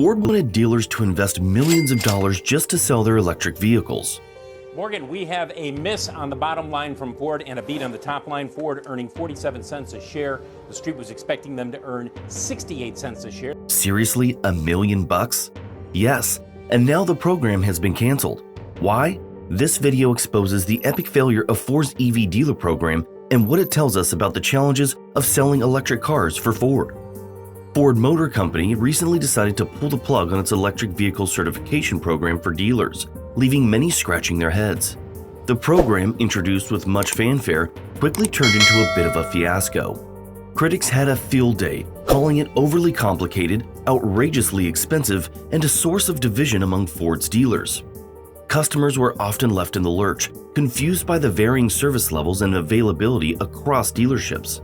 Ford wanted dealers to invest millions of dollars just to sell their electric vehicles. Morgan, we have a miss on the bottom line from Ford and a beat on the top line. Ford earning 47 cents a share. The street was expecting them to earn 68 cents a share. Seriously, $1 million? Yes, and now the program has been canceled. Why? This video exposes the epic failure of Ford's EV dealer program and what it tells us about the challenges of selling electric cars for Ford. Ford Motor Company recently decided to pull the plug on its electric vehicle certification program for dealers, leaving many scratching their heads. The program, introduced with much fanfare, quickly turned into a bit of a fiasco. Critics had a field day, calling it overly complicated, outrageously expensive, and a source of division among Ford's dealers. Customers were often left in the lurch, confused by the varying service levels and availability across dealerships.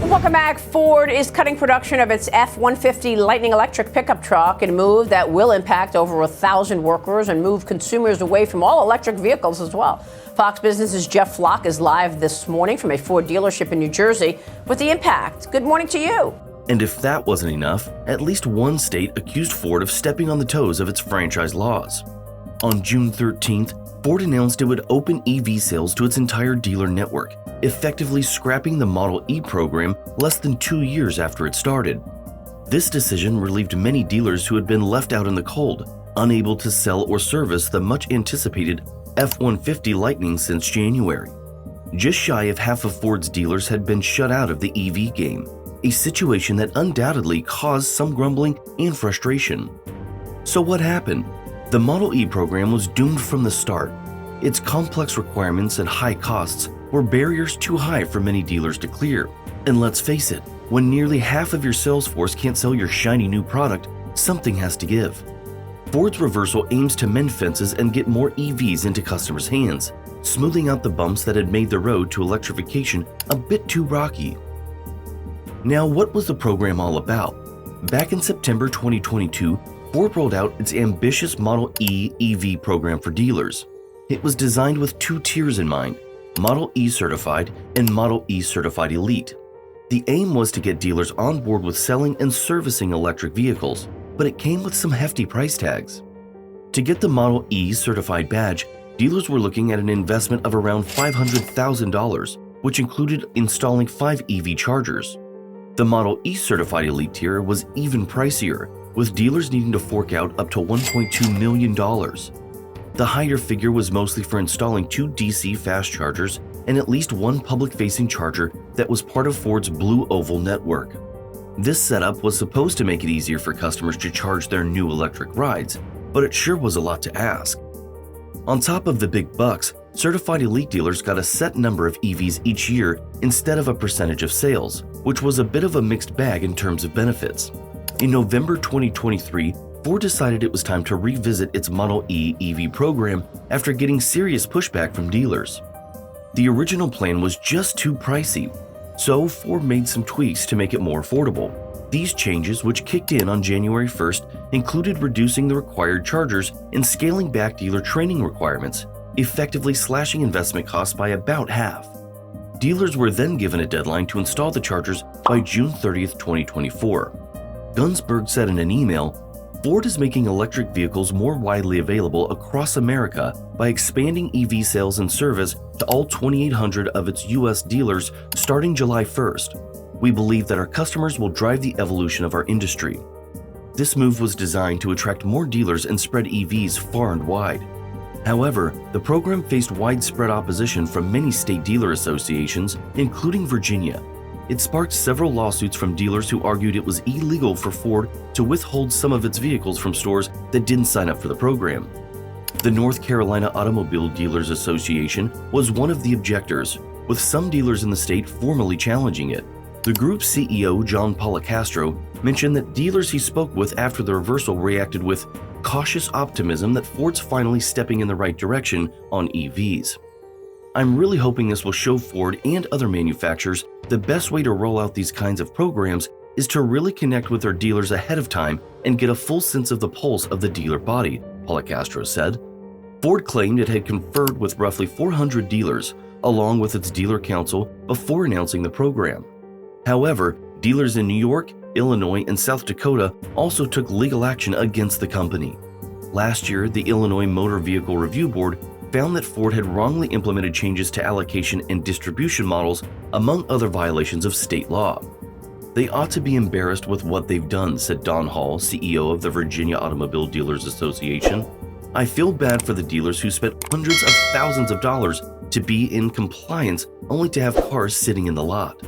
Welcome back. Ford is cutting production of its F-150 Lightning electric pickup truck in a move that will impact over 1,000 workers and move consumers away from all electric vehicles as well. Fox Business's Jeff Flock is live this morning from a Ford dealership in New Jersey with the impact. Good morning to you. And if that wasn't enough, at least one state accused Ford of stepping on the toes of its franchise laws. On June 13th, Ford announced it would open EV sales to its entire dealer network, effectively scrapping the Model E program less than 2 years after it started. This decision relieved many dealers who had been left out in the cold, unable to sell or service the much-anticipated F-150 Lightning since January. Just shy of half of Ford's dealers had been shut out of the EV game, a situation that undoubtedly caused some grumbling and frustration. So what happened? The Model E program was doomed from the start. Its complex requirements and high costs were barriers too high for many dealers to clear. And let's face it, when nearly half of your sales force can't sell your shiny new product, something has to give. Ford's reversal aims to mend fences and get more EVs into customers' hands, smoothing out the bumps that had made the road to electrification a bit too rocky. Now, what was the program all about? Back in September 2022, Ford rolled out its ambitious Model E EV program for dealers. It was designed with two tiers in mind: Model E Certified and Model E Certified Elite. The aim was to get dealers on board with selling and servicing electric vehicles, but it came with some hefty price tags. To get the Model E Certified badge, dealers were looking at an investment of around $500,000, which included installing 5 EV chargers. The Model E Certified Elite tier was even pricier, with dealers needing to fork out up to $1.2 million. The higher figure was mostly for installing 2 DC fast chargers and at least one public-facing charger that was part of Ford's Blue Oval network. This setup was supposed to make it easier for customers to charge their new electric rides, but it sure was a lot to ask. On top of the big bucks, certified elite dealers got a set number of EVs each year instead of a percentage of sales, which was a bit of a mixed bag in terms of benefits. In November 2023, Ford decided it was time to revisit its Model E EV program after getting serious pushback from dealers. The original plan was just too pricey, so Ford made some tweaks to make it more affordable. These changes, which kicked in on January 1st, included reducing the required chargers and scaling back dealer training requirements, effectively slashing investment costs by about half. Dealers were then given a deadline to install the chargers by June 30th, 2024. Gunsberg said in an email, "Ford is making electric vehicles more widely available across America by expanding EV sales and service to all 2,800 of its U.S. dealers starting July 1st. We believe that our customers will drive the evolution of our industry." This move was designed to attract more dealers and spread EVs far and wide. However, the program faced widespread opposition from many state dealer associations, including Virginia. It sparked several lawsuits from dealers who argued it was illegal for Ford to withhold some of its vehicles from stores that didn't sign up for the program. The North Carolina Automobile Dealers Association was one of the objectors, with some dealers in the state formally challenging it. The group's CEO, John Policastro, mentioned that dealers he spoke with after the reversal reacted with cautious optimism that Ford's finally stepping in the right direction on EVs. I'm really hoping this will show Ford and other manufacturers the best way to roll out these kinds of programs is to really connect with their dealers ahead of time and get a full sense of the pulse of the dealer body, Policastro said. Ford claimed it had conferred with roughly 400 dealers, along with its dealer council, before announcing the program. However, dealers in New York, Illinois, and South Dakota also took legal action against the company. Last year, the Illinois Motor Vehicle Review Board found that Ford had wrongly implemented changes to allocation and distribution models, among other violations of state law. They ought to be embarrassed with what they've done, said Don Hall, CEO of the Virginia Automobile Dealers Association. I feel bad for the dealers who spent hundreds of thousands of dollars to be in compliance only to have cars sitting in the lot.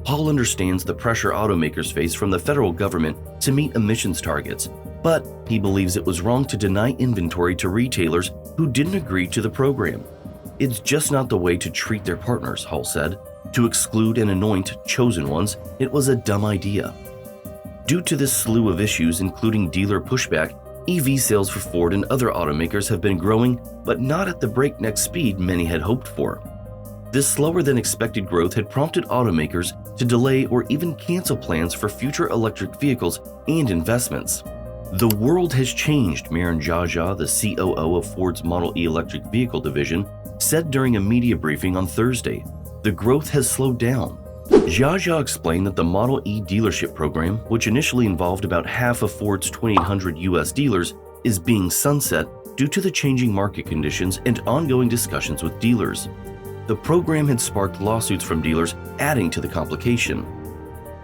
Hall understands the pressure automakers face from the federal government to meet emissions targets, but he believes it was wrong to deny inventory to retailers who didn't agree to the program. It's just not the way to treat their partners, Hall said. To exclude and anoint chosen ones, it was a dumb idea. Due to this slew of issues, including dealer pushback, EV sales for Ford and other automakers have been growing, but not at the breakneck speed many had hoped for. This slower than expected growth had prompted automakers to delay or even cancel plans for future electric vehicles and investments. The world has changed, Marin Jaja, the COO of Ford's Model E electric vehicle division, said during a media briefing on Thursday. The growth has slowed down. Jaja explained that the Model E dealership program, which initially involved about half of Ford's 2,800 U.S. dealers, is being sunset due to the changing market conditions and ongoing discussions with dealers. The program had sparked lawsuits from dealers, adding to the complication.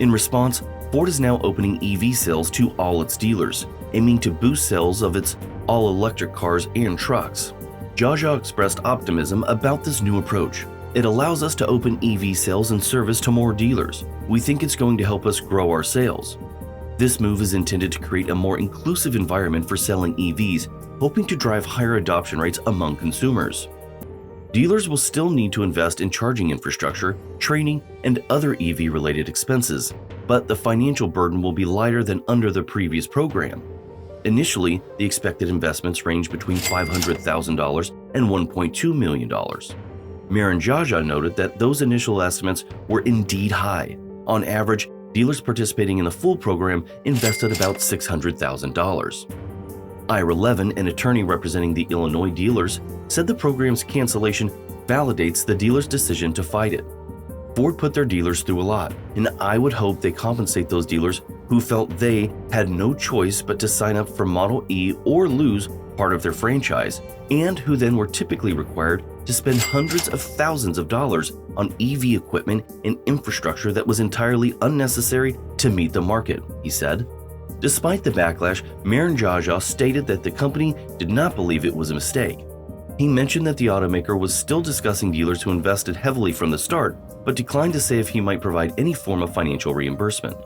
In response, Ford is now opening EV sales to all its dealers, aiming to boost sales of its all-electric cars and trucks. Jaja expressed optimism about this new approach. It allows us to open EV sales and service to more dealers. We think it's going to help us grow our sales. This move is intended to create a more inclusive environment for selling EVs, hoping to drive higher adoption rates among consumers. Dealers will still need to invest in charging infrastructure, training, and other EV-related expenses, but the financial burden will be lighter than under the previous program. Initially, the expected investments range between $500,000 and $1.2 million. Marin Jaja noted that those initial estimates were indeed high. On average, dealers participating in the full program invested about $600,000. Ira Levin, an attorney representing the Illinois dealers, said the program's cancellation validates the dealers' decision to fight it. Ford put their dealers through a lot, and I would hope they compensate those dealers who felt they had no choice but to sign up for Model E or lose part of their franchise, and who then were typically required to spend hundreds of thousands of dollars on EV equipment and infrastructure that was entirely unnecessary to meet the market, he said. Despite the backlash, Marin Jaja stated that the company did not believe it was a mistake. He mentioned that the automaker was still discussing dealers who invested heavily from the start, but declined to say if he might provide any form of financial reimbursement.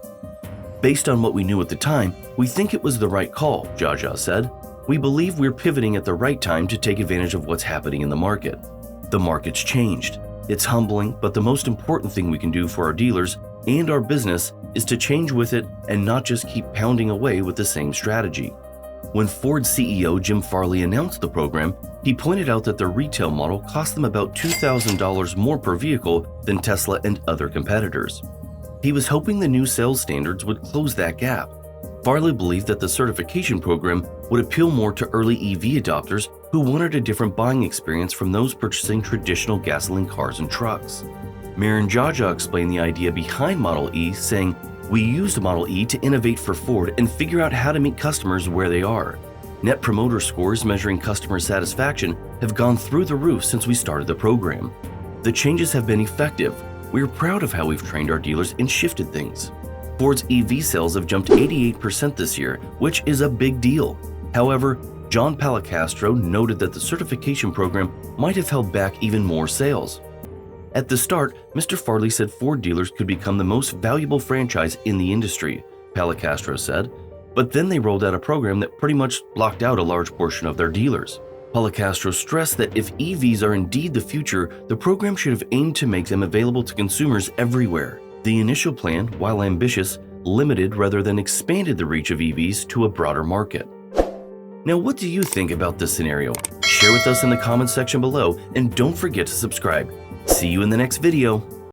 Based on what we knew at the time, we think it was the right call, Jaja said. We believe we're pivoting at the right time to take advantage of what's happening in the market. The market's changed. It's humbling, but the most important thing we can do for our dealers and our business is to change with it and not just keep pounding away with the same strategy. When Ford CEO Jim Farley announced the program, he pointed out that the retail model cost them about $2,000 more per vehicle than Tesla and other competitors. He was hoping the new sales standards would close that gap. Farley believed that the certification program would appeal more to early EV adopters who wanted a different buying experience from those purchasing traditional gasoline cars and trucks. Marin Jaja explained the idea behind Model E, saying, "We used Model E to innovate for Ford and figure out how to meet customers where they are. Net Promoter Scores measuring customer satisfaction have gone through the roof since we started the program. The changes have been effective. We're proud of how we've trained our dealers and shifted things." Ford's EV sales have jumped 88% this year, which is a big deal. However, John Palacastro noted that the certification program might have held back even more sales. At the start, Mr. Farley said Ford dealers could become the most valuable franchise in the industry, Palacastro said, but then they rolled out a program that pretty much blocked out a large portion of their dealers. Palacastro stressed that if EVs are indeed the future, the program should have aimed to make them available to consumers everywhere. The initial plan, while ambitious, limited rather than expanded the reach of EVs to a broader market. Now, what do you think about this scenario? Share with us in the comments section below, and don't forget to subscribe. See you in the next video.